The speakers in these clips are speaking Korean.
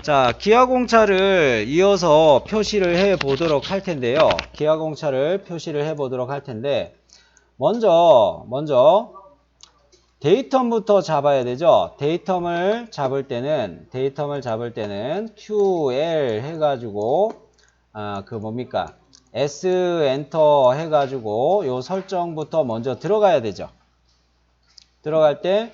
자, 기하공차를 이어서 표시를 해 보도록 할 텐데요. 기하공차를 표시를 해 보도록 할 텐데, 먼저 데이텀부터 잡아야 되죠. 데이텀을 잡을 때는 QL 해가지고 S 엔터 해가지고 요 설정부터 먼저 들어가야 되죠. 들어갈 때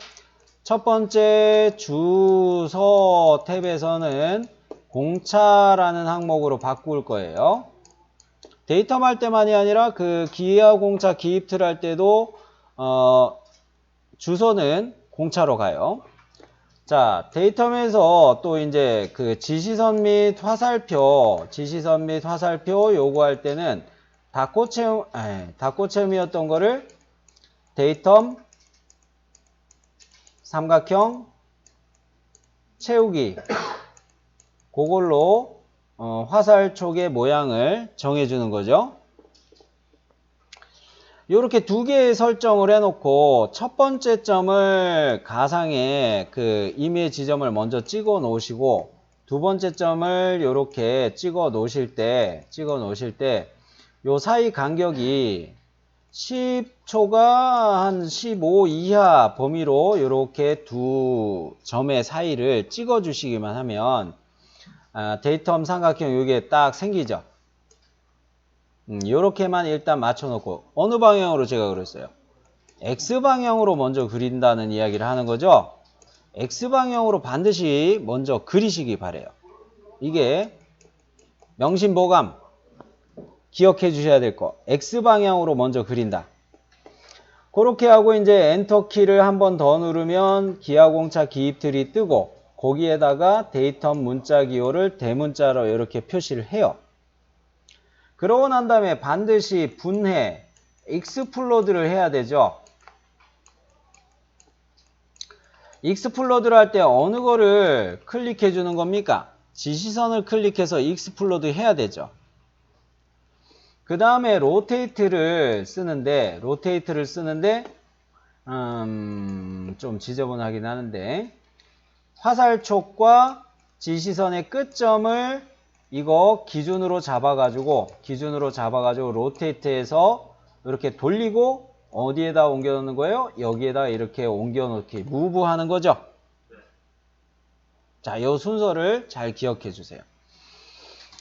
첫 번째 주소 탭에서는 공차라는 항목으로 바꿀 거예요. 데이텀 할 때만이 아니라 그 기하공차 기입틀 할 때도 주소는 공차로 가요. 자, 데이텀에서 또 이제 그 지시선 및 화살표 요구할 때는 닫고체험이었던 거를 데이텀 삼각형 채우기 그걸로 화살촉의 모양을 정해주는 거죠. 이렇게 두 개의 설정을 해놓고 첫 번째 점을 가상의 그 임의 지점을 먼저 찍어 놓으시고 두 번째 점을 이렇게 찍어 놓으실 때 요 사이 간격이 10초가 한 15 이하 범위로 이렇게 두 점의 사이를 찍어 주시기만 하면 데이텀 삼각형 요게 딱 생기죠. 요렇게만 일단 맞춰놓고 어느 방향으로 제가 그랬어요? X방향으로 먼저 그린다는 이야기를 하는 거죠. X방향으로 반드시 먼저 그리시기 바래요. 이게 명심보감 기억해 주셔야 될 거. X방향으로 먼저 그린다. 그렇게 하고 이제 엔터키를 한 번 더 누르면 기하공차 기입틀이 뜨고 거기에다가 데이텀 문자 기호를 대문자로 이렇게 표시를 해요. 그러고 난 다음에 반드시 분해, 익스플로드를 해야 되죠. 익스플로드를 할 때 어느 거를 클릭해 주는 겁니까? 지시선을 클릭해서 익스플로드 해야 되죠. 그 다음에 로테이트를 쓰는데 좀 지저분하긴 하는데 화살촉과 지시선의 끝점을 이거 기준으로 잡아가지고 로테이트해서 이렇게 돌리고 어디에다 옮겨 놓는 거예요? 여기에다 이렇게 옮겨 놓기, 무브 하는 거죠. 자, 이 순서를 잘 기억해 주세요.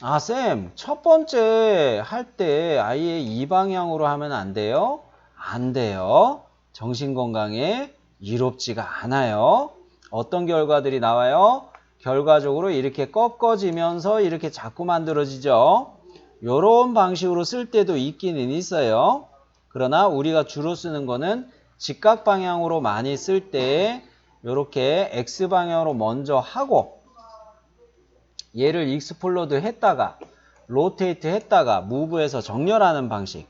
아, 쌤, 첫 번째 할 때 아예 이 방향으로 하면 안 돼요? 안 돼요. 정신건강에 이롭지가 않아요. 어떤 결과들이 나와요? 결과적으로 이렇게 꺾어지면서 이렇게 자꾸 만들어지죠. 요런 방식으로 쓸 때도 있기는 있어요. 그러나 우리가 주로 쓰는 거는 직각 방향으로 많이 쓸 때 요렇게 X방향으로 먼저 하고 얘를 익스플로드 했다가 로테이트 했다가 무브해서 정렬하는 방식,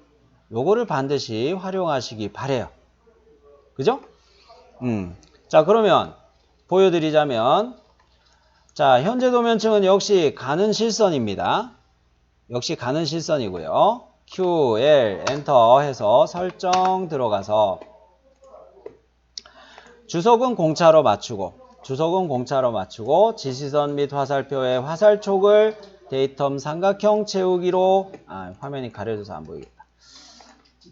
요거를 반드시 활용하시기 바래요. 그죠? 자, 그러면 보여드리자면, 자, 현재 도면층은 역시 가는 실선입니다. 역시 가는 실선이고요. Q, L, 엔터 해서 설정 들어가서 주석은 공차로 맞추고 지시선 및 화살표의 화살촉을 데이텀 삼각형 채우기로 화면이 가려져서 안 보이겠다.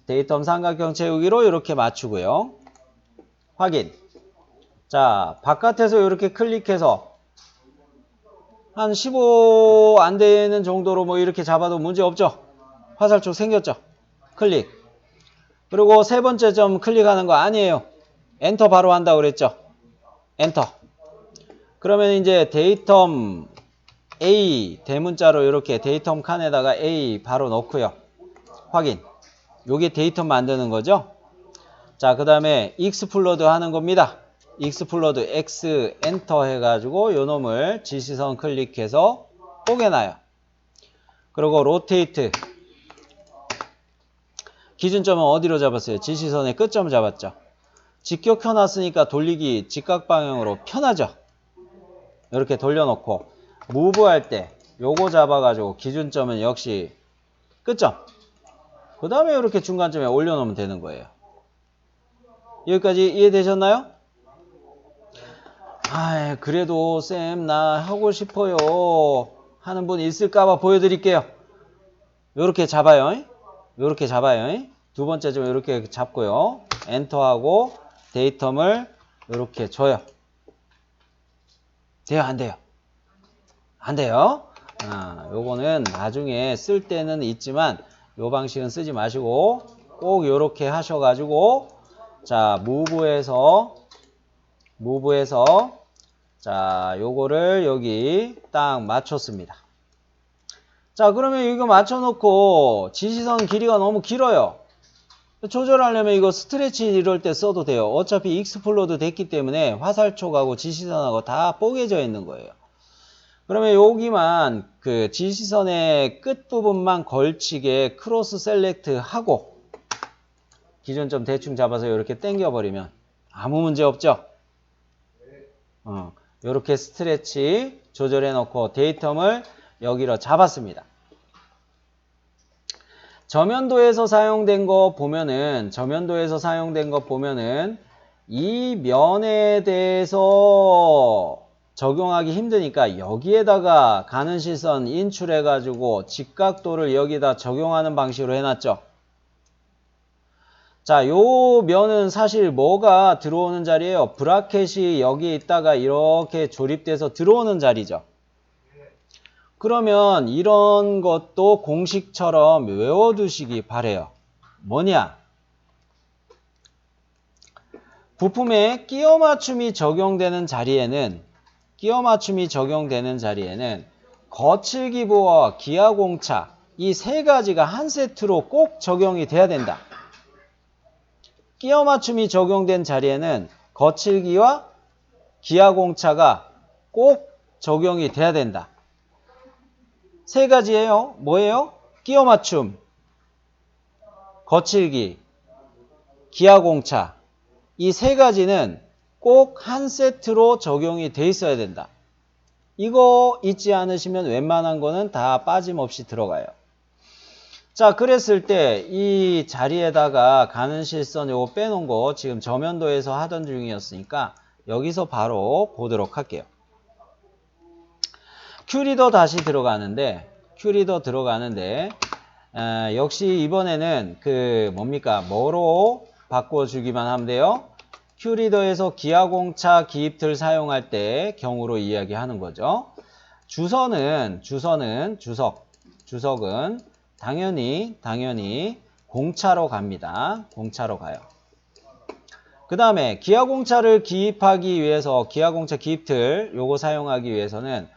데이텀 삼각형 채우기로 이렇게 맞추고요. 확인. 자, 바깥에서 이렇게 클릭해서 한 15 안 되는 정도로 뭐 이렇게 잡아도 문제 없죠? 화살촉 생겼죠? 클릭. 그리고 세 번째 점 클릭하는 거 아니에요. 엔터 바로 한다고 그랬죠? 엔터. 그러면 이제 데이텀 A 대문자로 이렇게 데이텀 칸에다가 A 바로 넣고요. 확인. 요게 데이텀 만드는 거죠. 자, 그 다음에 익스플로드 하는 겁니다. 익스플로드 X 엔터 해가지고 요 놈을 지시선 클릭해서 뽀개놔요. 그리고 로테이트. 기준점은 어디로 잡았어요? 지시선의 끝점을 잡았죠. 직격 켜놨으니까 돌리기 직각 방향으로 편하죠. 이렇게 돌려놓고 무브 할 때 요거 잡아가지고 기준점은 역시 끝점. 그 다음에 이렇게 중간점에 올려놓으면 되는 거예요. 여기까지 이해되셨나요? 아, 그래도 쌤 나 하고 싶어요 하는 분 있을까봐 보여드릴게요. 요렇게 잡아요. 요렇게 잡아요. 두 번째 좀 이렇게 잡고요. 엔터하고 데이텀을 요렇게 줘요. 돼요, 안 돼요? 안 돼요. 요거는 나중에 쓸 때는 있지만 요 방식은 쓰지 마시고 꼭 요렇게 하셔가지고 자, 무브에서 자, 요거를 여기 딱 맞췄습니다. 자, 그러면 이거 맞춰놓고 지시선 길이가 너무 길어요. 조절하려면 이거 스트레치 이럴 때 써도 돼요. 어차피 익스플로드 됐기 때문에 화살촉하고 지시선하고 다 뽀개져 있는 거예요. 그러면 여기만 그 지시선의 끝부분만 걸치게 크로스 셀렉트 하고 기준점 대충 잡아서 이렇게 당겨버리면 아무 문제 없죠? 이렇게 스트레치 조절해 놓고 데이텀을 여기로 잡았습니다. 저면도에서 사용된 거 보면은 이 면에 대해서 적용하기 힘드니까 여기에다가 가는 시선 인출해 가지고 직각도를 여기다 적용하는 방식으로 해놨죠. 자, 요 면은 사실 뭐가 들어오는 자리예요? 브라켓이 여기 있다가 이렇게 조립돼서 들어오는 자리죠. 그러면 이런 것도 공식처럼 외워두시기 바래요. 뭐냐? 부품에 끼워 맞춤이 적용되는 자리에는 거칠기부와 기하공차 이 세 가지가 한 세트로 꼭 적용이 돼야 된다. 끼워 맞춤이 적용된 자리에는 거칠기와 기하공차가 꼭 적용이 돼야 된다. 세 가지예요. 뭐예요? 끼워 맞춤, 거칠기, 기하공차. 이 세 가지는 꼭 한 세트로 적용이 돼 있어야 된다. 이거 잊지 않으시면 웬만한 거는 다 빠짐없이 들어가요. 자, 그랬을 때 이 자리에다가 가는 실선 요거 빼놓은 거 지금 저면도에서 하던 중이었으니까 여기서 바로 보도록 할게요. 큐리더 다시 들어가는데 역시 이번에는 뭐로 바꿔주기만 하면 돼요? 큐리더에서 기하공차 기입틀 사용할 때 경우로 이야기하는 거죠. 주석은 당연히 공차로 갑니다. 공차로 가요. 그 다음에 기하공차를 기입하기 위해서 기하공차 기입틀 요거 사용하기 위해서는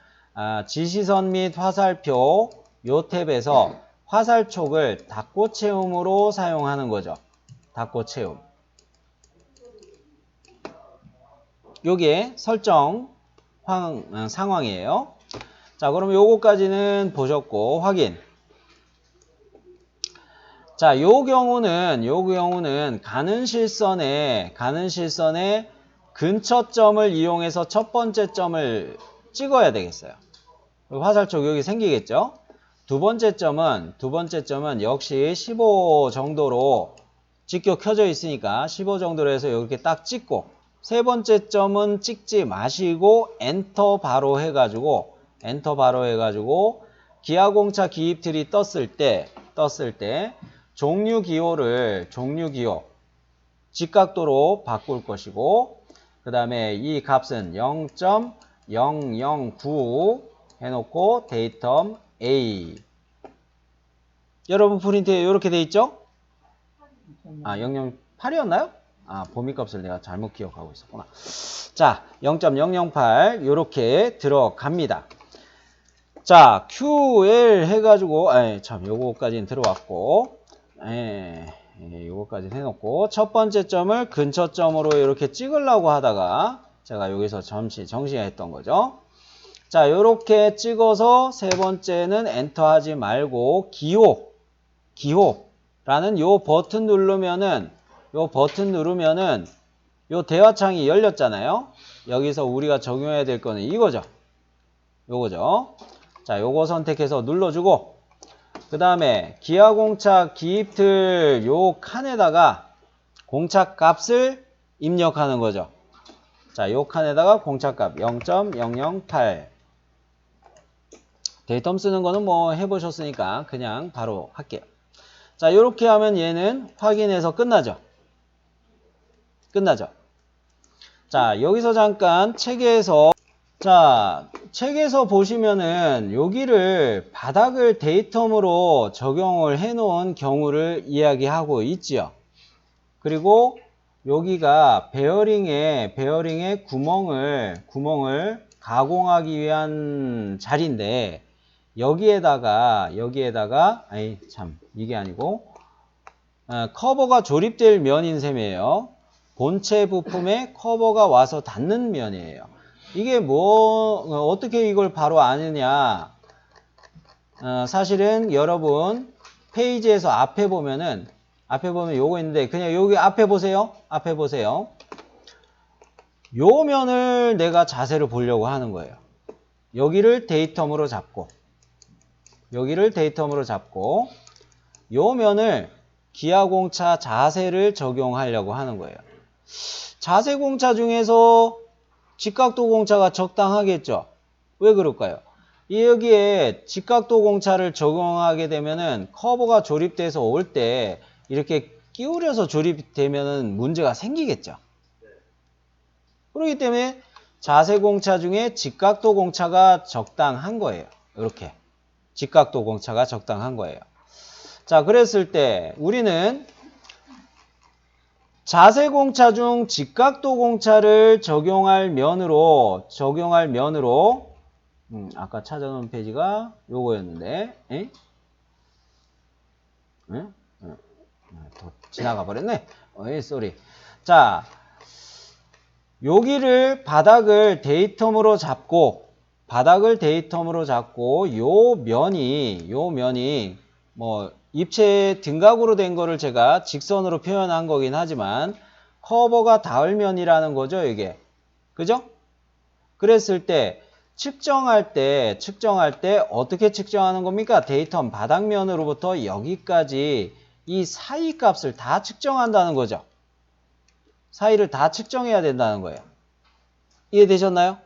지시선 및 화살표 요 탭에서 화살촉을 닫고채움으로 사용하는 거죠. 닫고채움. 요게 설정 상황이에요. 자, 그럼 요거까지는 보셨고 확인. 자, 요 경우는 가는 실선에 근처점을 이용해서 첫 번째 점을 찍어야 되겠어요. 화살촉 여기 생기겠죠? 두 번째 점은 역시 15 정도로 직교 켜져 있으니까 15 정도로 해서 이렇게 딱 찍고 세 번째 점은 찍지 마시고 엔터 바로 해가지고 기하공차 기입틀이 떴을 때 종류 기호 직각도로 바꿀 것이고 그 다음에 이 값은 0.009 해놓고 데이텀 A. 여러분 프린트에 이렇게 돼 있죠? 008이었나요? 범위값을 내가 잘못 기억하고 있었구나. 자, 0.008 이렇게 들어갑니다. 자, QL 해가지고 요거까지는 들어왔고 요거까지 해놓고 첫 번째 점을 근처점으로 이렇게 찍으려고 하다가 제가 여기서 잠시 정시했던 거죠. 자, 요렇게 찍어서 세 번째는 엔터 하지 말고 기호라는 요 버튼 누르면은 요 대화창이 열렸잖아요. 여기서 우리가 적용해야 될 거는 이거죠. 요거죠. 자, 요거 선택해서 눌러주고 그 다음에 기하공차 기입틀 요 칸에다가 공차 값을 입력하는 거죠. 자, 요 칸에다가 공차값 0.008. 데이텀 쓰는 거는 뭐 해보셨으니까 그냥 바로 할게요. 자, 요렇게 하면 얘는 확인해서 끝나죠. 끝나죠. 자, 여기서 잠깐 책에서 보시면은 여기를 바닥을 데이텀으로 적용을 해 놓은 경우를 이야기하고 있지요. 그리고 여기가 베어링에 구멍을 가공하기 위한 자리인데 여기에다가 아니 참 이게 아니고 커버가 조립될 면인 셈이에요. 본체 부품에 커버가 와서 닿는 면이에요. 이게 어떻게 이걸 바로 아느냐. 사실은 여러분 페이지에서 앞에 보면 요거 있는데 그냥 여기 앞에 보세요. 요 면을 내가 자세를 보려고 하는 거예요. 여기를 데이텀으로 잡고 요 면을 기하공차 자세를 적용하려고 하는 거예요. 자세공차 중에서 직각도공차가 적당하겠죠. 왜 그럴까요? 여기에 직각도공차를 적용하게 되면은 커버가 조립돼서 올 때 이렇게 끼우려서 조립되면은 문제가 생기겠죠. 그렇기 때문에 자세공차 중에 직각도공차가 적당한 거예요. 이렇게 직각도공차가 적당한 거예요. 자, 그랬을 때 우리는 자세공차 중 직각도공차를 적용할 면으로 아까 찾아놓은 페이지가 요거였는데 더 지나가 버렸네. 쏘리. 자, 여기를 바닥을 데이텀으로 잡고 요 면이 뭐 입체 등각으로 된 거를 제가 직선으로 표현한 거긴 하지만 커버가 닿을 면이라는 거죠, 이게. 그죠? 그랬을 때 측정할 때 어떻게 측정하는 겁니까? 데이텀 바닥면으로부터 여기까지 이 사이 값을 다 측정한다는 거죠. 사이를 다 측정해야 된다는 거예요. 이해되셨나요?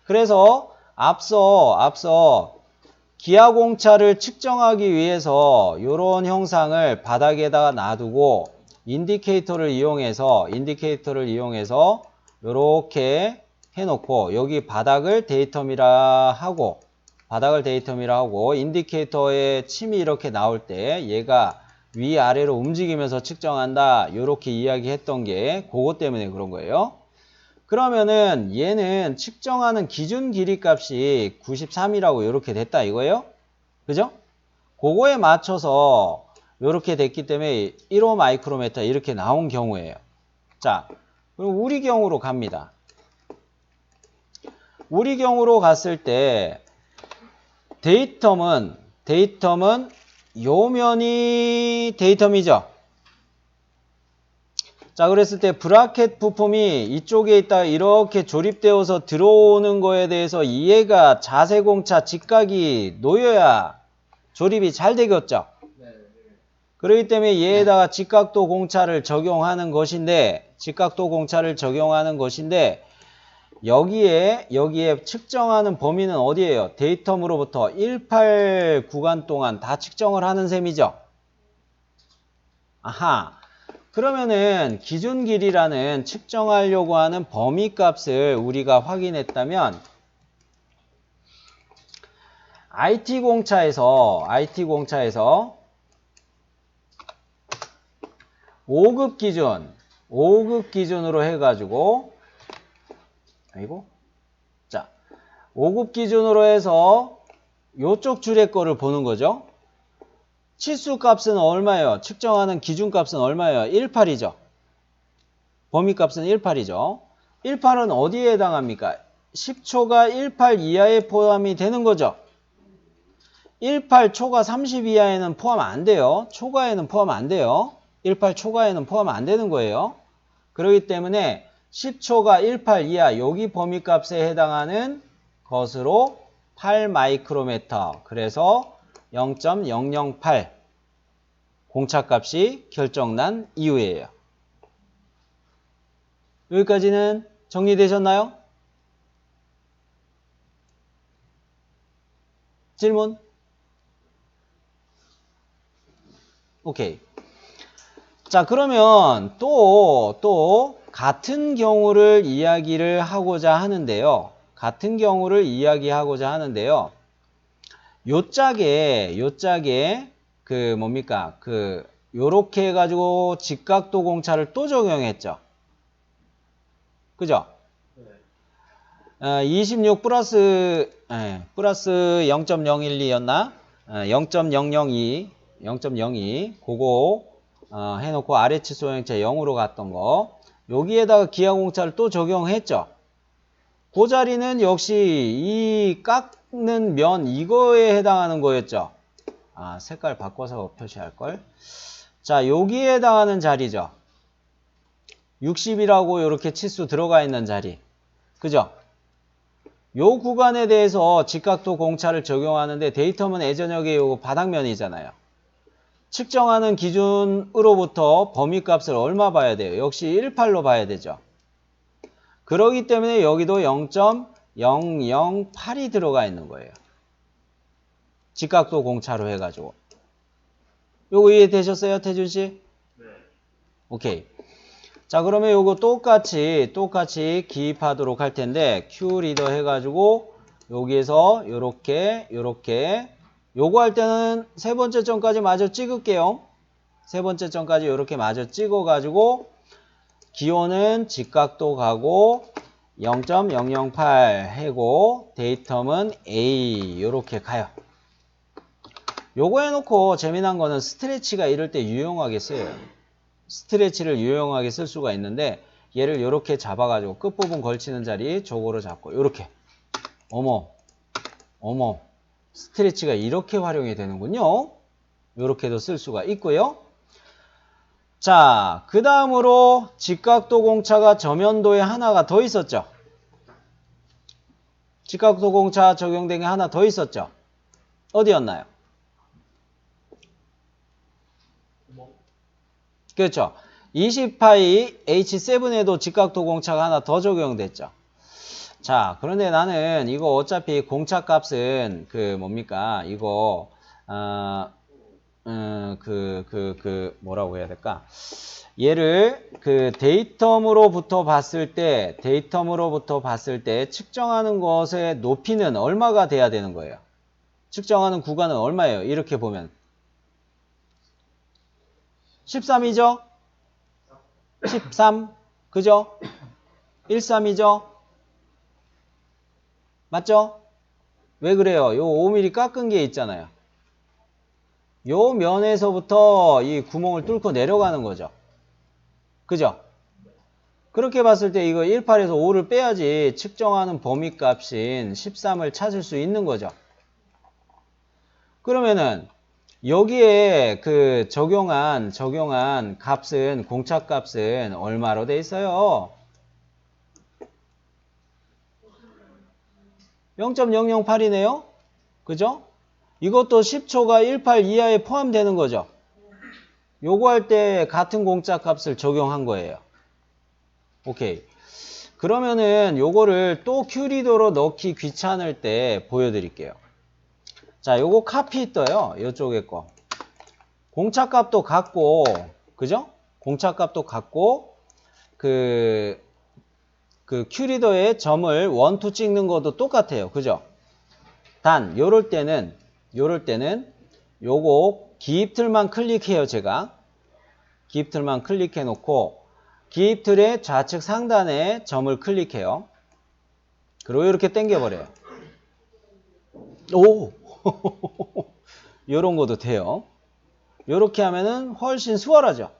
그래서 앞서 기하공차를 측정하기 위해서 이런 형상을 바닥에다가 놔두고 인디케이터를 이용해서 이렇게 해놓고 여기 바닥을 데이텀이라 하고 인디케이터에 침이 이렇게 나올 때 얘가 위아래로 움직이면서 측정한다. 이렇게 이야기했던 게 그것 때문에 그런 거예요. 그러면은 얘는 측정하는 기준 길이 값이 93이라고 이렇게 됐다 이거예요. 그죠? 그거에 맞춰서 이렇게 됐기 때문에 1호 마이크로미터 이렇게 나온 경우예요. 자, 그럼 우리 경우로 갑니다. 우리 경우로 갔을 때 데이텀은 요 면이 데이텀이죠. 자, 그랬을 때 브라켓 부품이 이쪽에 있다가 이렇게 조립되어서 들어오는 거에 대해서 얘가 자세공차 직각이 놓여야 조립이 잘 되겠죠. 그렇기 때문에 얘에다가 직각도 공차를 적용하는 것인데 여기에 측정하는 범위는 어디예요? 데이텀으로부터 18 구간 동안 다 측정을 하는 셈이죠. 아하. 그러면은 기준 길이라는 측정하려고 하는 범위 값을 우리가 확인했다면 IT 공차에서 5급 기준으로 해가지고 5급 기준으로 해서 요쪽 줄의 거를 보는 거죠. 치수 값은 얼마예요? 측정하는 기준 값은 얼마예요? 18이죠. 범위 값은 18이죠. 18은 어디에 해당합니까? 10초가 18 이하에 포함이 되는 거죠. 18 초가 30 이하에는 포함 안 돼요. 초과에는 포함 안 돼요. 18 초과에는 포함 안 되는 거예요. 그렇기 때문에 10초가 18 이하 여기 범위 값에 해당하는 것으로 8 마이크로미터. 그래서 0.008 공차값이 결정난 이유예요. 여기까지는 정리되셨나요? 질문? 오케이. 자, 그러면 또 같은 경우를 이야기를 하고자 하는데요. 같은 경우를 이야기하고자 하는데요. 요 짝에 그 뭡니까? 요렇게 해가지고 직각도 공차를 또 적용했죠. 그죠? 26 플러스 0.012였나? 0.002 그거 해놓고 아래치 소형체 0으로 갔던 거 여기에다가 기하공차를 또 적용했죠. 그 자리는 역시 이 깎는 면 이거에 해당하는 거였죠. 색깔 바꿔서 표시할걸. 자, 여기에 해당하는 자리죠. 60이라고 이렇게 치수 들어가 있는 자리. 그죠? 요 구간에 대해서 직각도 공차를 적용하는데 데이터면 예전역의 요 바닥면이잖아요. 측정하는 기준으로부터 범위값을 얼마 봐야 돼요? 역시 18로 봐야 되죠. 그러기 때문에 여기도 0.008이 들어가 있는 거예요. 직각도 공차로 해가지고. 요거 이해되셨어요, 태준씨? 네. 오케이. 자, 그러면 요거 똑같이 기입하도록 할 텐데, Q 리더 해가지고, 여기에서 요렇게, 요거 할 때는 세 번째 점까지 마저 찍을게요. 세 번째 점까지 요렇게 마저 찍어가지고, 기호는 직각도 가고, 0.008 해고, 데이텀은 A, 요렇게 가요. 요거 해놓고 재미난 거는 스트레치가 이럴 때 유용하게 쓰여요. 스트레치를 유용하게 쓸 수가 있는데 얘를 이렇게 잡아가지고 끝부분 걸치는 자리 저거로 잡고 이렇게 어머 스트레치가 이렇게 활용이 되는군요. 이렇게도 쓸 수가 있고요. 자, 그 다음으로 직각도 공차가 저면도에 하나가 더 있었죠. 직각도 공차 적용된 게 하나 더 있었죠. 어디였나요? 그렇죠. 20파이 H7에도 직각도 공차가 하나 더 적용됐죠. 자, 그런데 나는 이거 어차피 공차 값은 뭡니까? 이거 뭐라고 해야 될까? 얘를 데이텀으로부터 봤을 때 측정하는 것의 높이는 얼마가 돼야 되는 거예요? 측정하는 구간은 얼마예요? 이렇게 보면 13이죠? 13 그죠? 13이죠? 맞죠? 왜 그래요? 요 5mm 깎은 게 있잖아요. 요 면에서부터 이 구멍을 뚫고 내려가는 거죠. 그죠? 그렇게 봤을 때 이거 18에서 5를 빼야지 측정하는 범위값인 13을 찾을 수 있는 거죠. 그러면은 여기에 적용한 값은 공차 값은 얼마로 돼 있어요? 0.008이네요. 그죠? 이것도 10초가 18 이하에 포함되는 거죠. 요거 할 때 같은 공차 값을 적용한 거예요. 오케이. 그러면은 요거를 또 큐리더로 넣기 귀찮을 때 보여드릴게요. 자, 요거 카피 떠요. 요쪽에 거. 공차값도 같고, 그죠? 공차값도 같고, 큐리더에 점을 1, 2 찍는 것도 똑같아요. 그죠? 단, 요럴 때는 요거 기입틀만 클릭해요, 제가. 기입틀만 클릭해 놓고, 기입틀의 좌측 상단에 점을 클릭해요. 그리고 이렇게 당겨버려요. 오! 요런 것도 돼요. 요렇게 하면은 훨씬 수월하죠.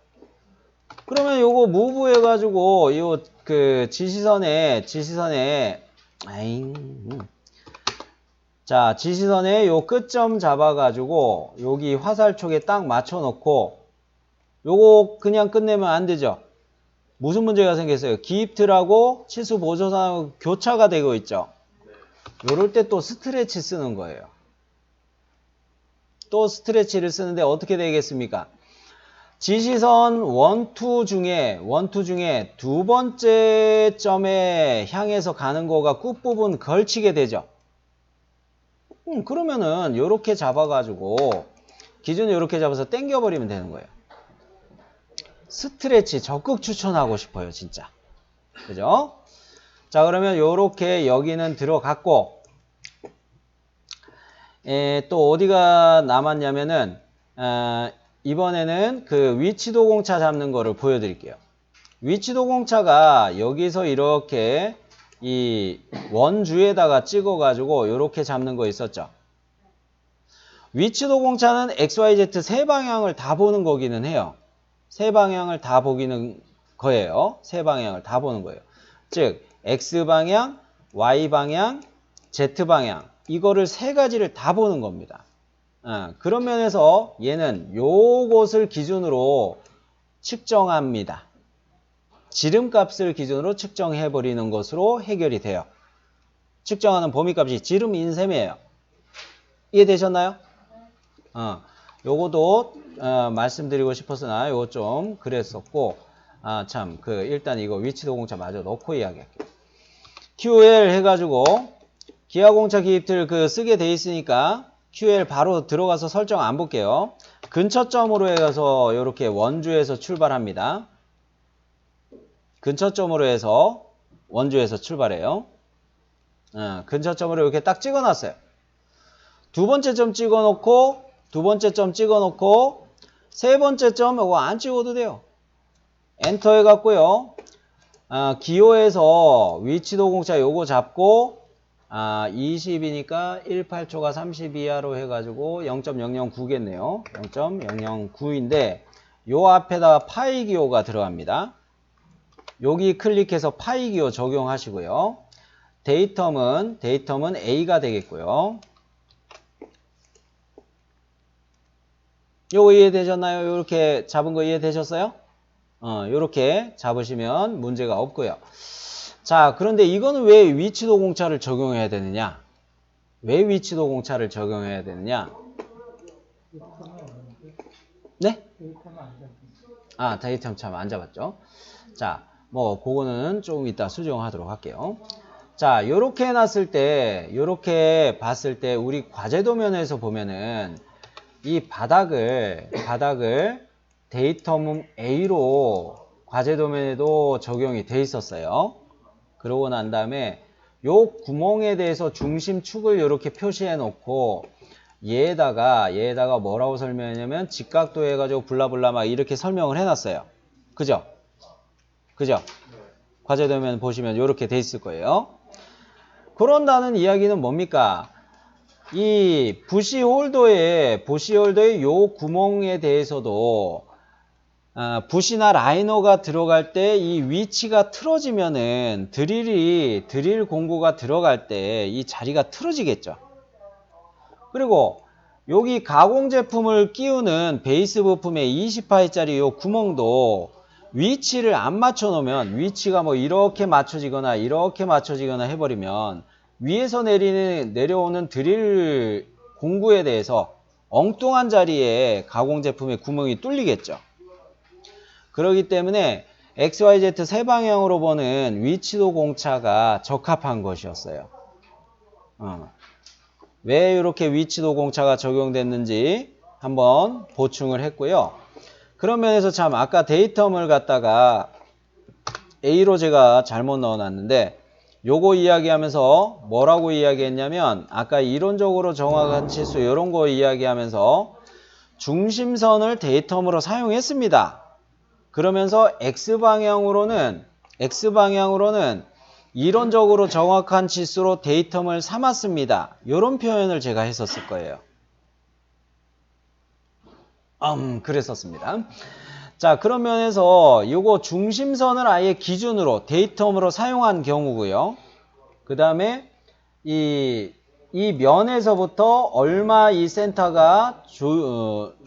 그러면 요거 무브 해가지고 요 지시선에 자, 지시선에 요 끝점 잡아가지고 여기 화살촉에 딱 맞춰놓고 요거 그냥 끝내면 안 되죠. 무슨 문제가 생겼어요? 기입틀하고 치수 보조선하고 교차가 되고 있죠. 요럴 때 또 스트레치 쓰는 거예요. 또 스트레치를 쓰는데 어떻게 되겠습니까? 지시선 원투 중에 두 번째 점에 향해서 가는 거가 끝부분 걸치게 되죠. 그러면은 요렇게 잡아가지고 기준을 요렇게 잡아서 당겨버리면 되는 거예요. 스트레치 적극 추천하고 싶어요, 진짜. 그죠? 자, 그러면 요렇게 여기는 들어갔고, 또 어디가 남았냐면은, 이번에는 그 위치도공차 잡는 거를 보여드릴게요. 위치도공차가 여기서 이렇게 이 원주에다가 찍어가지고 요렇게 잡는 거 있었죠. 위치도공차는 XYZ 세 방향을 다 보는 거기는 해요. 세 방향을 다 보기는 거예요. 세 방향을 다 보는 거예요. 즉 X방향, Y방향, Z방향 이거를 세 가지를 다 보는 겁니다. 그런 면에서 얘는 요것을 기준으로 측정합니다. 지름값을 기준으로 측정해버리는 것으로 해결이 돼요. 측정하는 범위값이 지름 인셈이에요. 이해되셨나요? 요것도 말씀드리고 싶었으나 요거 좀 그랬었고 참 일단 이거 위치도공차 마저 넣고 이야기할게요. QL 해가지고 기하공차 기입틀 쓰게 돼 있으니까 QL 바로 들어가서 설정 안 볼게요. 근처점으로 해서 이렇게 원주에서 출발합니다. 근처점으로 해서 원주에서 출발해요. 근처점으로 이렇게 딱 찍어놨어요. 두 번째 점 찍어놓고 세 번째 점 이거 안 찍어도 돼요. 엔터 해갖고요. 기호에서 위치도공차 요거 잡고 20이니까 18초가 30 이하로 해가지고 0.009겠네요. 0.009인데 요 앞에다가 파이 기호가 들어갑니다. 여기 클릭해서 파이 기호 적용하시고요. 데이텀은 A가 되겠고요. 요거 이해되셨나요? 이렇게 잡은 거 이해되셨어요? 요렇게 잡으시면 문제가 없고요. 자, 그런데 이거는 왜 위치도공차를 적용해야 되느냐? 왜 위치도공차를 적용해야 되느냐? 네? 데이텀 참 안 잡았죠. 자, 그거는 조금 이따 수정하도록 할게요. 자, 요렇게 해놨을 때, 요렇게 봤을 때, 우리 과제도면에서 보면은, 이 바닥을 데이텀 A로 과제도면에도 적용이 돼 있었어요. 그러고 난 다음에 요 구멍에 대해서 중심축을 이렇게 표시해 놓고 얘에다가 뭐라고 설명했냐면 직각도 해가지고 블라블라 막 이렇게 설명을 해놨어요. 그죠? 과제도면 보시면 이렇게 돼 있을 거예요. 그런다는 이야기는 뭡니까? 이 부시홀더의 요 구멍에 대해서도 붓이나 라이너가 들어갈 때 이 위치가 틀어지면은 드릴 공구가 들어갈 때 이 자리가 틀어지겠죠. 그리고 여기 가공 제품을 끼우는 베이스 부품의 20파이짜리 요 구멍도 위치를 안 맞춰 놓으면 위치가 이렇게 맞춰지거나 해버리면 위에서 내려오는 드릴 공구에 대해서 엉뚱한 자리에 가공 제품의 구멍이 뚫리겠죠. 그렇기 때문에 XYZ 세 방향으로 보는 위치도 공차가 적합한 것이었어요. 왜 이렇게 위치도 공차가 적용됐는지 한번 보충을 했고요. 그런 면에서 참 아까 데이텀을 갖다가 A로 제가 잘못 넣어놨는데 요거 이야기하면서 뭐라고 이야기했냐면 아까 이론적으로 정확한 치수 이런 거 이야기하면서 중심선을 데이텀으로 사용했습니다. 그러면서 X방향으로는 이론적으로 정확한 치수로 데이텀을 삼았습니다. 이런 표현을 제가 했었을 거예요. 그랬었습니다. 자, 그런 면에서 요거 중심선을 아예 기준으로 데이텀으로 사용한 경우고요. 그 다음에 이 면에서부터 얼마 이 센터가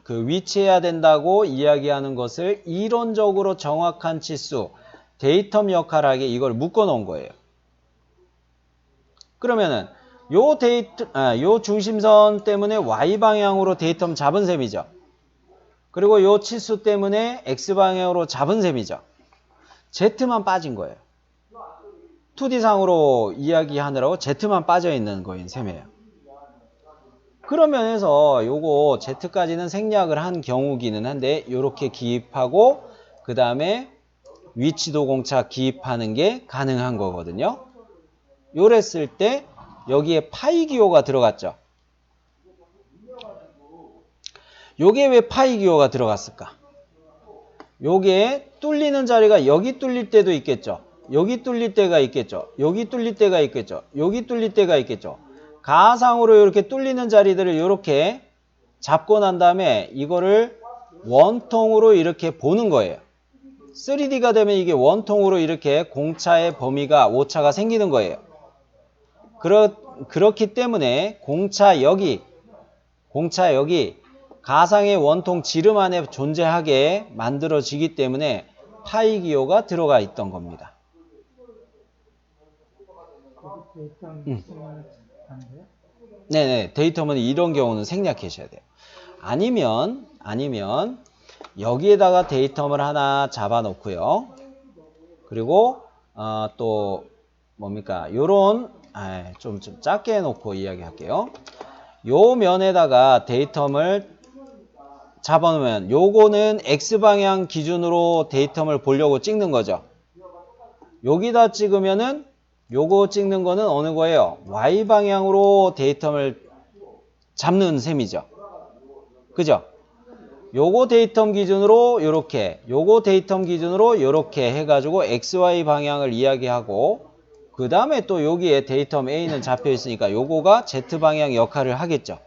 위치해야 된다고 이야기하는 것을 이론적으로 정확한 치수, 데이텀 역할하게 이걸 묶어 놓은 거예요. 그러면은 요 중심선 때문에 Y방향으로 데이텀 잡은 셈이죠. 그리고 요 치수 때문에 X방향으로 잡은 셈이죠. Z만 빠진 거예요. 2D상으로 이야기하느라고 Z만 빠져 있는 거인 셈이에요. 그런 면에서 요거 Z까지는 생략을 한 경우기는 한데 요렇게 기입하고 그 다음에 위치도 공차 기입하는 게 가능한 거거든요. 요랬을 때 여기에 파이 기호가 들어갔죠. 요게 왜 파이 기호가 들어갔을까? 요게 뚫리는 자리가 여기 뚫릴 때도 있겠죠. 여기 뚫릴 때가 있겠죠. 여기 뚫릴 때가 있겠죠. 여기 뚫릴 때가 있겠죠. 가상으로 이렇게 뚫리는 자리들을 이렇게 잡고 난 다음에 이거를 원통으로 이렇게 보는 거예요. 3D가 되면 이게 원통으로 이렇게 공차의 범위가 오차가 생기는 거예요. 그렇기 때문에 공차 여기 가상의 원통 지름 안에 존재하게 만들어지기 때문에 파이 기호가 들어가 있던 겁니다. 네네, 데이터면 이런 경우는 생략하셔야 돼요. 아니면 여기에다가 데이터를 하나 잡아 놓고요. 그리고 또 뭡니까? 요런 좀 작게 해놓고 이야기할게요. 요 면에다가 데이터를 잡아놓으면 요거는 X방향 기준으로 데이터를 보려고 찍는 거죠. 여기다 찍으면은 요거 찍는 거는 어느 거예요? Y방향으로 데이터를 잡는 셈이죠. 그죠? 요거 데이터 기준으로 요렇게, 요거 데이터 기준으로 요렇게 해가지고 XY 방향을 이야기하고 그 다음에 또 여기에 데이터 A는 잡혀 있으니까 요거가 Z방향 역할을 하겠죠.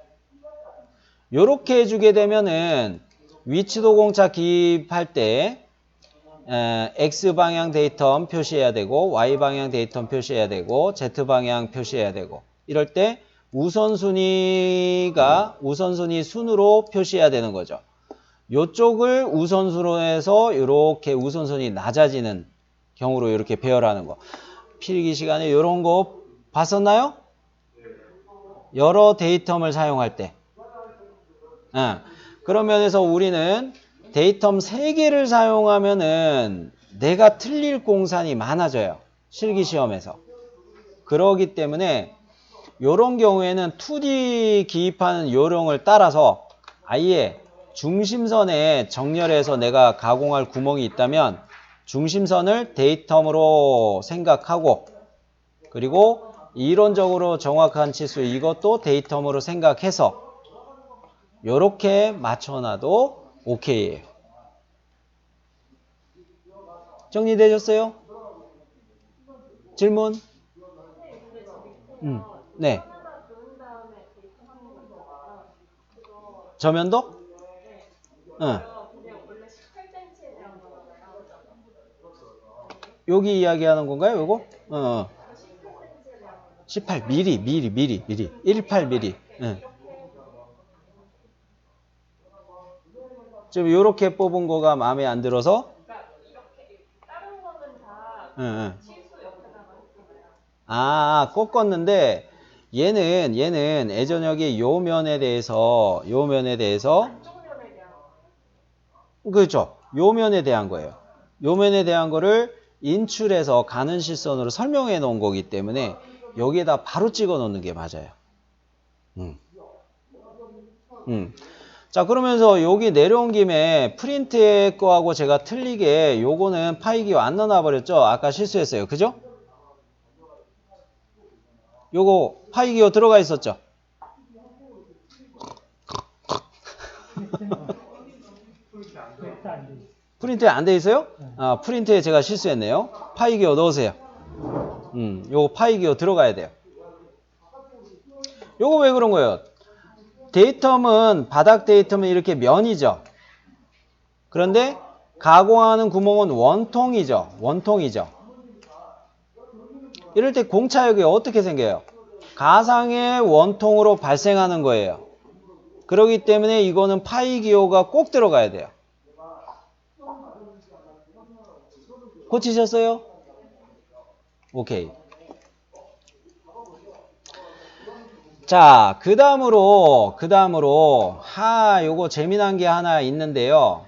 요렇게 해주게 되면은 위치도 공차 기입할 때 X방향 데이터 표시해야 되고 Y방향 데이터 표시해야 되고 Z방향 표시해야 되고 이럴 때 우선순위 순으로 표시해야 되는 거죠. 요쪽을 우선순위로 해서 이렇게 우선순위 낮아지는 경우로 이렇게 배열하는 거. 필기 시간에 이런 거 봤었나요? 여러 데이텀을 사용할 때. 그런 면에서 우리는 데이텀 3개를 사용하면은 내가 틀릴 공산이 많아져요. 실기시험에서. 그러기 때문에 이런 경우에는 2D 기입하는 요령을 따라서 아예 중심선에 정렬해서 내가 가공할 구멍이 있다면 중심선을 데이텀으로 생각하고 그리고 이론적으로 정확한 치수 이것도 데이텀으로 생각해서 이렇게 맞춰놔도 오케이예요. 정리되셨어요? 질문? 네. 저면도? 응. 여기 이야기하는 건가요, 요거? 18 미리 18mm. 응. 지금 요렇게 뽑은 거가 마음에 안 들어서 응. 꺾었는데 얘는 예전역의 요 면에 대해서 그렇죠. 요 면에 대한 거예요. 요 면에 대한 거를 인출해서 가는 실선으로 설명해 놓은 거기 때문에 여기에다 바로 찍어 놓는 게 맞아요. 자, 그러면서 여기 내려온 김에 프린트의 거하고 제가 틀리게 요거는 파이기호 안 넣어놔 버렸죠? 아까 실수했어요. 그죠? 요거 파이기호 들어가 있었죠? 프린트에 안 돼 있어요? 프린트에 제가 실수했네요. 파이기호 넣으세요. 요거 파이기호 들어가야 돼요. 요거 왜 그런 거예요? 데이텀은 바닥 데이텀은 이렇게 면이죠. 그런데 가공하는 구멍은 원통이죠. 이럴 때 공차역이 어떻게 생겨요? 가상의 원통으로 발생하는 거예요. 그렇기 때문에 이거는 파이 기호가 꼭 들어가야 돼요. 고치셨어요? 오케이. 자, 그 다음으로, 요거 재미난 게 하나 있는데요.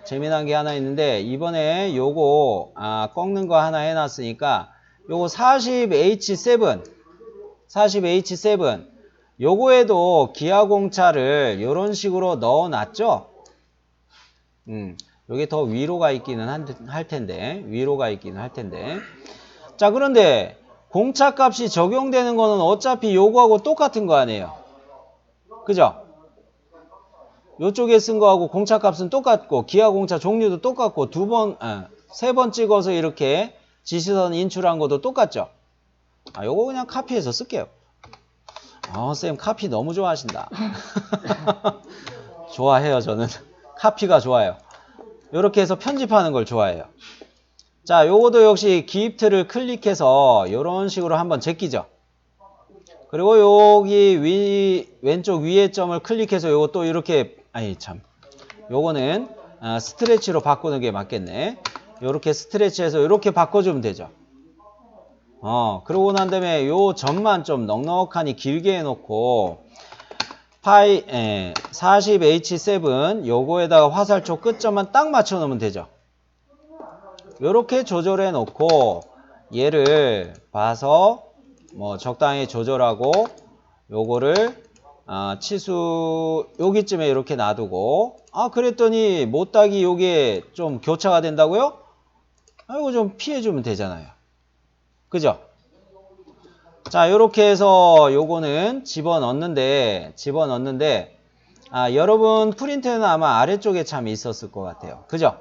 이번에 요거, 꺾는 거 하나 해놨으니까, 요거 40H7, 요거에도 기하공차를 요런 식으로 넣어놨죠? 요게 더 위로가 있기는 할 텐데. 자, 그런데, 공차값이 적용되는 거는 어차피 요거하고 똑같은 거 아니에요? 그죠? 요쪽에 쓴 거하고 공차값은 똑같고 기하공차 종류도 똑같고 세 번 찍어서 이렇게 지시선 인출한 것도 똑같죠? 요거 그냥 카피해서 쓸게요. 쌤 카피 너무 좋아하신다. 좋아해요, 저는. 카피가 좋아요. 요렇게 해서 편집하는 걸 좋아해요. 자, 요거도 역시 기입틀을 클릭해서 요런 식으로 한번 제끼죠. 그리고 여기 왼쪽 위에 점을 클릭해서 요거 또 이렇게 요거는 스트레치로 바꾸는 게 맞겠네. 요렇게 스트레치해서 요렇게 바꿔주면 되죠. 그러고 난 다음에 요 점만 좀 넉넉하니 길게 해놓고 40H7 요거에다가 화살표 끝점만 딱 맞춰 놓으면 되죠. 요렇게 조절해 놓고 얘를 봐서 뭐 적당히 조절하고 요거를 치수 여기쯤에 이렇게 놔두고 그랬더니 못따기 요게 좀 교차가 된다고요? 이거 좀 피해주면 되잖아요. 그죠? 자, 요렇게 해서 요거는 집어넣는데 여러분 프린트는 아마 아래쪽에 참 있었을 것 같아요. 그죠?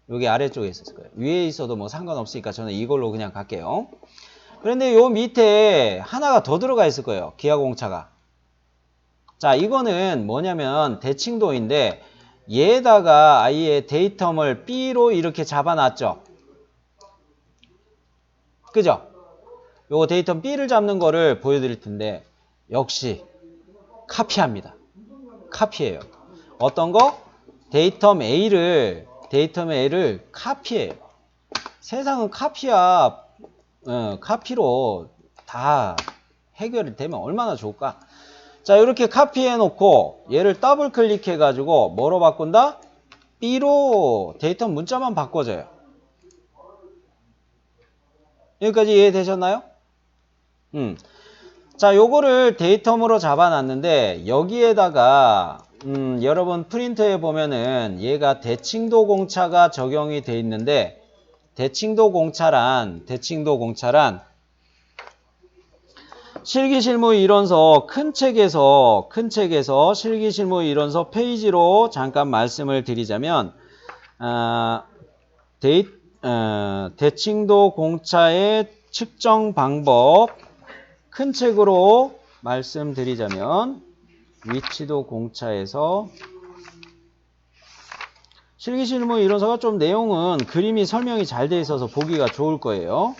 여기 아래쪽에 있었을 거예요. 위에 있어도 뭐 상관없으니까 저는 이걸로 그냥 갈게요. 그런데 요 밑에 하나가 더 들어가 있을 거예요. 기하공차가. 자, 이거는 뭐냐면 대칭도인데 얘에다가 아예 데이텀을 B로 이렇게 잡아놨죠. 그죠? 요거 데이텀 B를 잡는 거를 보여드릴 텐데 역시 카피합니다. 카피해요. 어떤 거? 데이텀 A를 카피해요. 세상은 카피야. 카피로 다 해결이 되면 얼마나 좋을까? 자, 이렇게 카피해 놓고 얘를 더블 클릭해 가지고 뭐로 바꾼다? B로 데이터 문자만 바꿔줘요. 여기까지 이해되셨나요? 자, 요거를 데이텀으로 잡아놨는데 여기에다가 여러분 프린터에 보면은 얘가 대칭도 공차가 적용이 돼 있는데 대칭도 공차란 실기실무 이론서 큰 책에서 실기실무 이론서 페이지로 잠깐 말씀을 드리자면 대칭도 공차의 측정 방법 큰 책으로 말씀드리자면 위치도 공차에서 실기실무 이론서가 좀 내용은 그림이 설명이 잘 돼 있어서 보기가 좋을 거예요.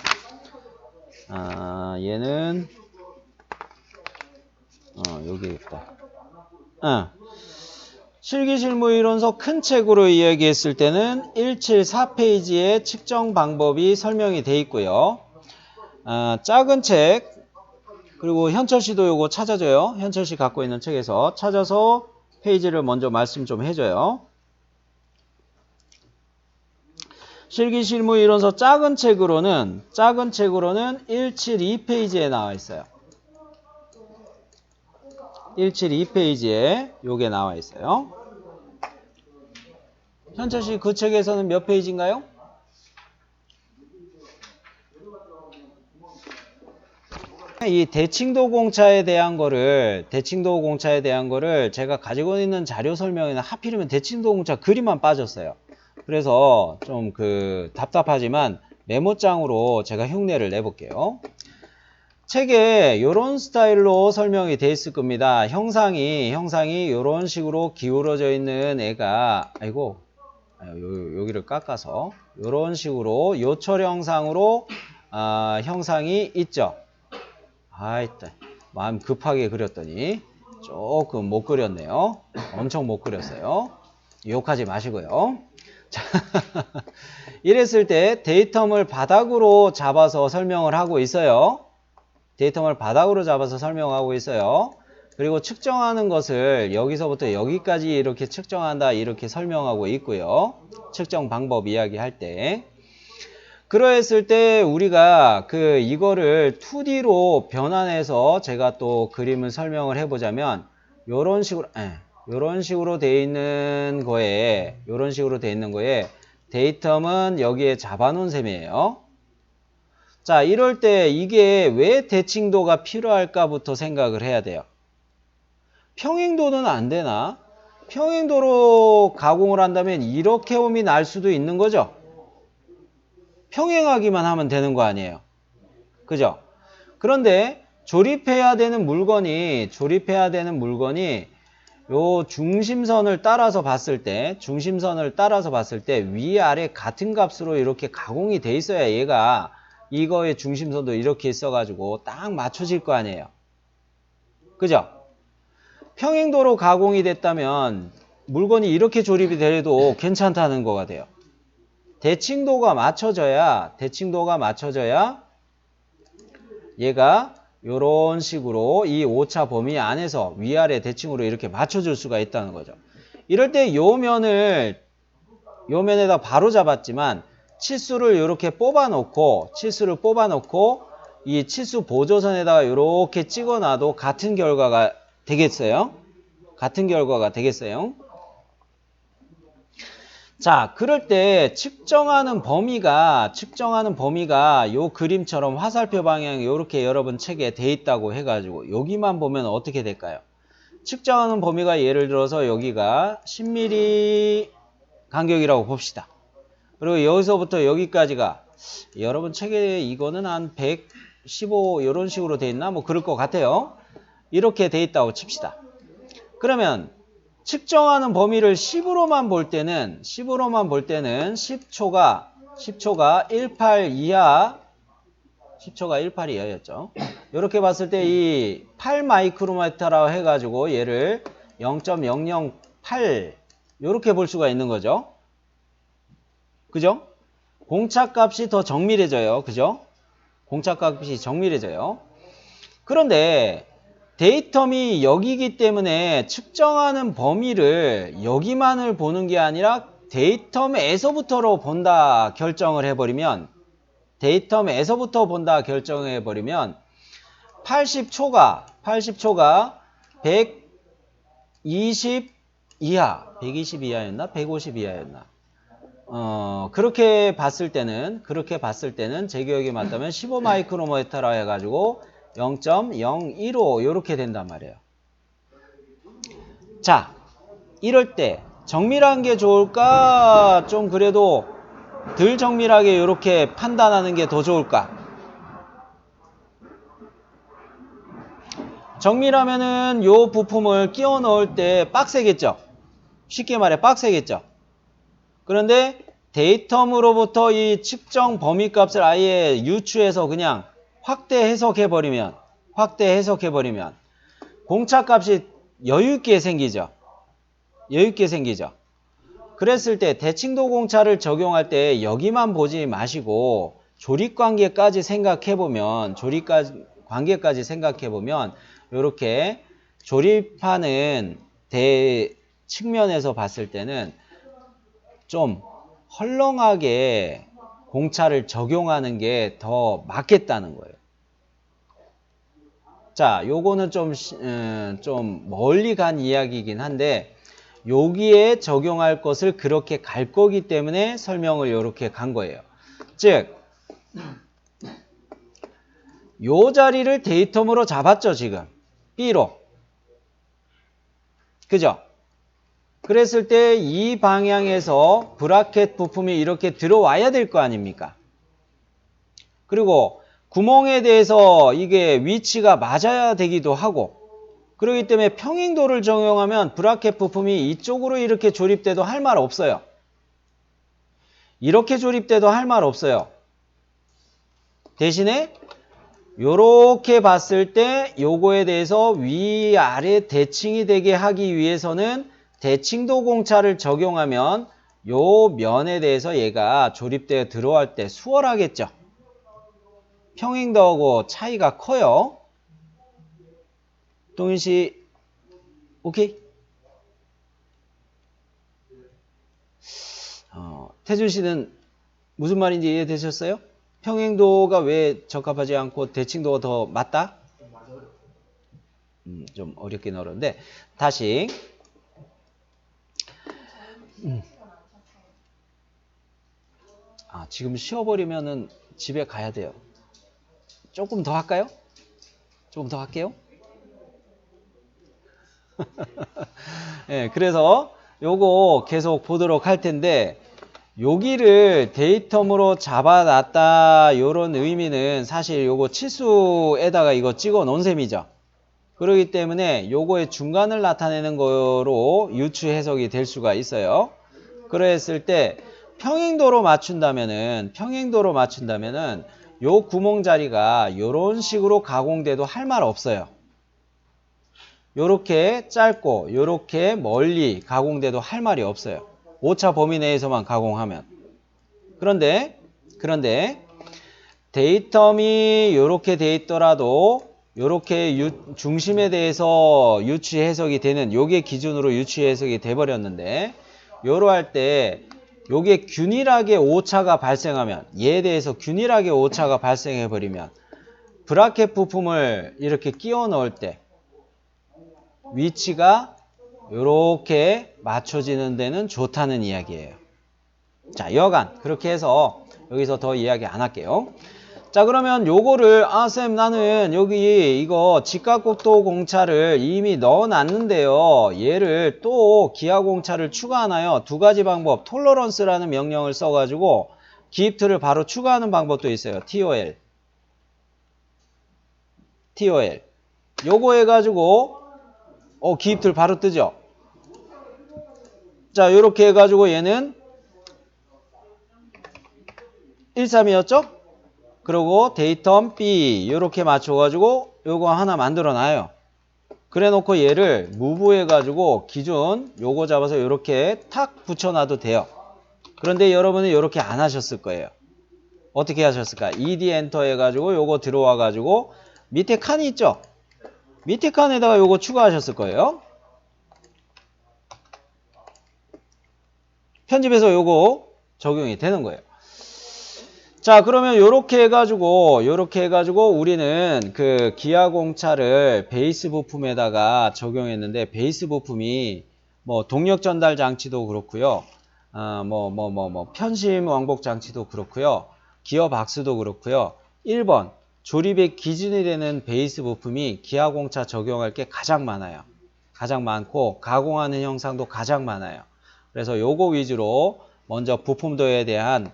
얘는 여기 있다. 실기실무 이론서 큰 책으로 이야기했을 때는 174페이지에 측정 방법이 설명이 돼 있고요. 작은 책 그리고 현철 씨도 요거 찾아줘요. 현철 씨 갖고 있는 책에서 찾아서 페이지를 먼저 말씀 좀 해줘요. 실기실무 이론서 작은 책으로는 172페이지에 나와 있어요. 172페이지에 요게 나와 있어요. 현철 씨 그 책에서는 몇 페이지인가요? 이 대칭도 공차에 대한 거를 제가 가지고 있는 자료 설명에는 하필이면 대칭도 공차 그림만 빠졌어요. 그래서 좀 답답하지만 메모장으로 제가 흉내를 내볼게요. 책에 이런 스타일로 설명이 돼 있을 겁니다. 형상이 이런 식으로 기울어져 있는 애가 여기를 깎아서 이런 식으로 요철 형상으로 형상이 있죠. 마음 급하게 그렸더니 조금 못 그렸네요. 엄청 못 그렸어요. 욕하지 마시고요. 자, 이랬을 때 데이텀을 바닥으로 잡아서 설명을 하고 있어요. 그리고 측정하는 것을 여기서부터 여기까지 이렇게 측정한다 이렇게 설명하고 있고요. 측정 방법 이야기할 때. 그러했을 때 우리가 이거를 2D로 변환해서 제가 또 그림을 설명을 해보자면 요런 식으로 돼 있는 거에 데이텀은 여기에 잡아놓은 셈이에요. 자, 이럴 때 이게 왜 대칭도가 필요할까부터 생각을 해야 돼요. 평행도는 안 되나? 평행도로 가공을 한다면 이렇게 옴이 날 수도 있는 거죠. 평행하기만 하면 되는 거 아니에요. 그죠? 그런데 조립해야 되는 물건이 요 중심선을 따라서 봤을 때 위아래 같은 값으로 이렇게 가공이 돼 있어야 얘가 이거의 중심선도 이렇게 있어가지고 딱 맞춰질 거 아니에요. 그죠? 평행도로 가공이 됐다면 물건이 이렇게 조립이 돼도 괜찮다는 거가 돼요. 대칭도가 맞춰져야 얘가 요런 식으로 이 오차 범위 안에서 위아래 대칭으로 이렇게 맞춰줄 수가 있다는 거죠. 이럴 때 요 면에다 바로 잡았지만 치수를 이렇게 뽑아놓고 이 치수 보조선에다가 이렇게 찍어놔도 같은 결과가 되겠어요? 자, 그럴 때 측정하는 범위가 요 그림처럼 화살표 방향이 이렇게 여러분 책에 돼 있다고 해가지고 여기만 보면 어떻게 될까요? 측정하는 범위가 예를 들어서 여기가 10mm 간격이라고 봅시다. 그리고 여기서부터 여기까지가 여러분 책에 이거는 한 115 이런 식으로 돼 있나? 뭐 그럴 것 같아요. 이렇게 돼 있다고 칩시다. 그러면 측정하는 범위를 10으로만 볼 때는 10초가 18 이하 10초가 18 이하였죠. 이렇게 봤을 때 이 8마이크로미터라고 해가지고 얘를 0.008 이렇게 볼 수가 있는 거죠. 그죠? 공차값이 더 정밀해져요. 그죠? 공차값이 정밀해져요. 그런데 데이텀이 여기기 때문에 측정하는 범위를 여기만을 보는 게 아니라 데이텀에서부터 본다 결정을 해버리면 80초가 120 이하였나? 150 이하였나? 그렇게 봤을 때는 제 기억에 맞다면 15마이크로미터라 해가지고 0.015 이렇게 된단 말이에요. 자, 이럴 때 정밀한 게 좋을까? 좀 그래도 덜 정밀하게 이렇게 판단하는 게 더 좋을까? 정밀하면은 요 부품을 끼워 넣을 때 빡세겠죠? 쉽게 말해 빡세겠죠? 그런데 데이텀으로부터 이 측정 범위 값을 아예 유추해서 그냥 확대 해석해버리면 공차값이 여유있게 생기죠. 그랬을 때 대칭도 공차를 적용할 때 여기만 보지 마시고 조립관계까지 생각해보면 이렇게 조립하는 측면에서 봤을 때는 좀 헐렁하게 공차를 적용하는 게 더 맞겠다는 거예요. 자, 요거는 좀 멀리 간 이야기이긴 한데 여기에 적용할 것을 그렇게 갈 거기 때문에 설명을 이렇게 간 거예요. 즉, 요 자리를 데이텀으로 잡았죠, 지금. B로. 그죠? 그랬을 때 이 방향에서 브라켓 부품이 이렇게 들어와야 될 거 아닙니까? 그리고 구멍에 대해서 이게 위치가 맞아야 되기도 하고 그렇기 때문에 평행도를 적용하면 브라켓 부품이 이쪽으로 이렇게 조립돼도 할 말 없어요. 이렇게 조립돼도 할 말 없어요. 대신에 요렇게 봤을 때 요거에 대해서 위아래 대칭이 되게 하기 위해서는 대칭도 공차를 적용하면 요 면에 대해서 얘가 조립되어 들어갈 때 수월하겠죠. 평행도하고 차이가 커요. 동윤 씨 오케이? 태준 씨는 무슨 말인지 이해되셨어요? 평행도가 왜 적합하지 않고 대칭도가 더 맞다? 좀 어렵긴 어려운데 다시 지금 쉬어버리면은 집에 가야 돼요. 조금 더 할까요? 조금 더 할게요. 네, 그래서 요거 계속 보도록 할 텐데 여기를 데이텀으로 잡아놨다 요런 의미는 사실 요거 치수에다가 이거 찍어 놓은 셈이죠. 그렇기 때문에 요거의 중간을 나타내는 거로 유추 해석이 될 수가 있어요. 그랬을 때 평행도로 맞춘다면은 요 구멍 자리가 요런 식으로 가공돼도 할 말 없어요. 요렇게 짧고 요렇게 멀리 가공돼도 할 말이 없어요. 오차 범위 내에서만 가공하면. 그런데 데이텀이 요렇게 돼 있더라도 요렇게 중심에 대해서 유추 해석이 되는 요게 기준으로 유추 해석이 돼 버렸는데 요로 할 때 요게 균일하게 오차가 발생하면 얘에 대해서 균일하게 오차가 발생해 버리면 브라켓 부품을 이렇게 끼워 넣을 때 위치가 요렇게 맞춰지는 데는 좋다는 이야기예요. 자, 여간 그렇게 해서 여기서 더 이야기 안 할게요. 자, 그러면 요거를 쌤 나는 여기 이거 직각곡도 공차를 이미 넣어놨는데요. 얘를 또 기하공차를 추가하나요? 두 가지 방법 톨러런스라는 명령을 써가지고 기입틀을 바로 추가하는 방법도 있어요. TOL 요거 해가지고 기입틀 바로 뜨죠. 자, 요렇게 해가지고 얘는 13이었죠? 그리고 데이텀 B 요렇게 맞춰가지고 요거 하나 만들어 놔요. 그래 놓고 얘를 무브 해가지고 기준 요거 잡아서 요렇게 탁 붙여놔도 돼요. 그런데 여러분은 요렇게 안 하셨을 거예요. 어떻게 하셨을까? ED 엔터 해가지고 요거 들어와가지고 밑에 칸이 있죠? 밑에 칸에다가 요거 추가하셨을 거예요. 편집해서 요거 적용이 되는 거예요. 자, 그러면 요렇게 해가지고 우리는 그 기하공차를 베이스 부품에다가 적용했는데 베이스 부품이 뭐 동력 전달 장치도 그렇고요. 편심 왕복 장치도 그렇고요. 기어 박스도 그렇고요. 1번 조립의 기준이 되는 베이스 부품이 기하공차 적용할 게 가장 많아요. 가장 많고 가공하는 형상도 가장 많아요. 그래서 요거 위주로 먼저 부품도에 대한